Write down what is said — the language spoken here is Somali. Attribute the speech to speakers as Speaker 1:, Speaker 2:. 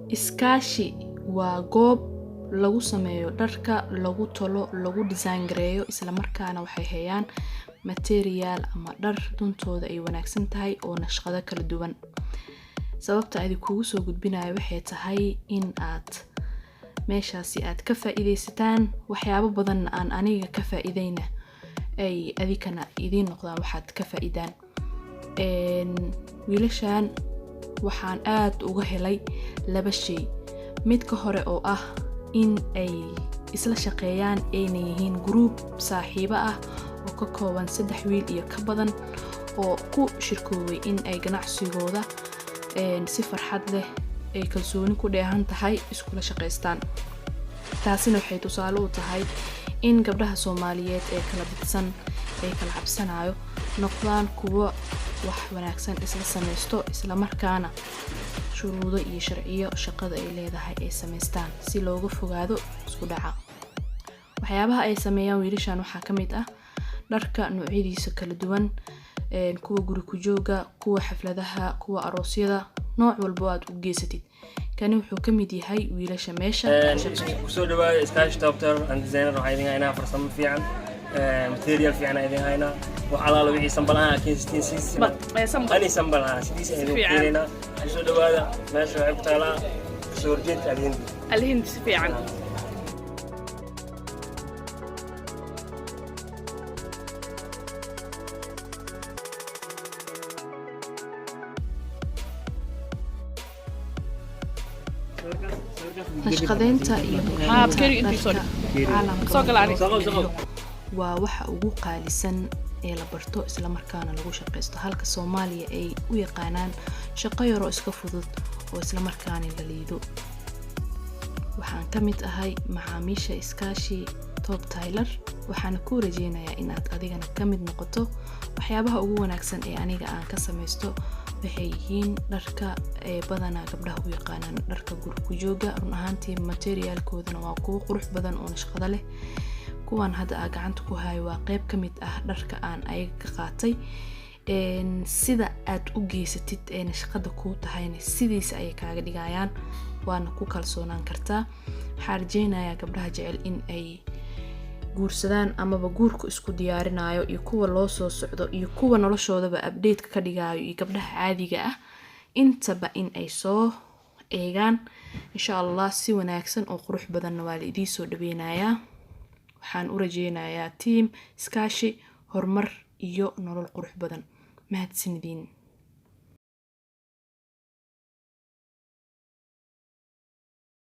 Speaker 1: iskaashi waa goob lagu sameeyo dharka, lagu tolo, lagu design gareeyo, isla markaana waxay hayaan material ama dhar duntooda ay wanaagsan tahay oo nashqado kala duwan. sababta ay kugu soo gudbinayo waxay tahay in aad meeshaasi aad ka faa'iideysataan waxyaabo badan aan aniga ka faa'iideyna ay adikana idin noqdaan waxaad ka faa'iidaan. wiilashan waxaan aad uga helay laba shay. mid ka hore oo ah in ay isla shaqeeyaan ayna yihiin group saaxiibo ah oo ka kooban 3 wiil iyo ka badan oo ku shirkoobay in ay ganacsigooda si farxad leh ay kalsooni ku dheehan tahay iskula shaqeystaan. taasina waxay tusaale u tahay in gabdhaha Soomaaliyeed ee kala bidsan ay kala cabsanayo noqdaan kuwa wax wanaagsan isla sameysto, isla markaana shuruudo iyo sharciyo shaqada ay leedahay ay sameystaan si looga fogaado isku dhaca. waxyaabaha ay sameeyaan wiilashan waxaa ka mid ah dharka noocyadiisa kala duwan, kuwa guri ku jooga, kuwa xafladaha, kuwa aroosyada, nooc walba aad u geysatid. kani wuxuu ka mid yahay wiilasha meesha
Speaker 2: ku soo dhawaada Iskaashi Top Tailor and Designer. waxay idin haynaa farsamo fiican, material fiican idin haynaa, wax alaala wixii sambalaha keensiin ani sambalaha sidiisa idin keenayna. ku soo dhawaada meesha waxay ku taalaa soo horjeedka
Speaker 3: الهند si fiican.
Speaker 1: nashqadeynta iyo waa waxa ugu qaalisan ee la barto isla markaana lagu shaqeysto, halka Soomaaliya ay u yaqaanaan shaqo yar oo iska fudud oo isla markaana la liido. waxaan ka mid ahay macaamiisha Iskaashi Top Tailor, waxaan ku rajeynayaa in aad adigana ka mid noqoto. waxyaabaha ugu wanaagsan ee aniga aan ka sameysto waxay yihiin dharka ee badanaa gabdhaha u yaqaanaan dharka guri ku jooga. run ahaantii materialkoodana waa kuwo qurux badan oo nashqado leh. kuwan hadda aan gacanta ku hayo waa qayb ka mid ah dharka aan ayaga ka qaatay. sida aad u geysatid ee nashqada ku tahayna sidiisa ay kaaga dhigayaan, waana ku kalsoonaan kartaa. waxaan rajeynayaa gabdhaha jecel in ay guursadaan amaba guurku isku diyaarinayo iyo kuwa loo soo socdo iyo kuwa noloshoodaba update ka dhigayo iyo gabdhaha caadiga ah intaba in ay soo eegaan. insha Allah si wanaagsan oo qurux badan waa la idin soo dhaweynayaa. waxaan u rajeynayaa team Iskaashi horumar iyo nolol qurux badan. mahadsanidin.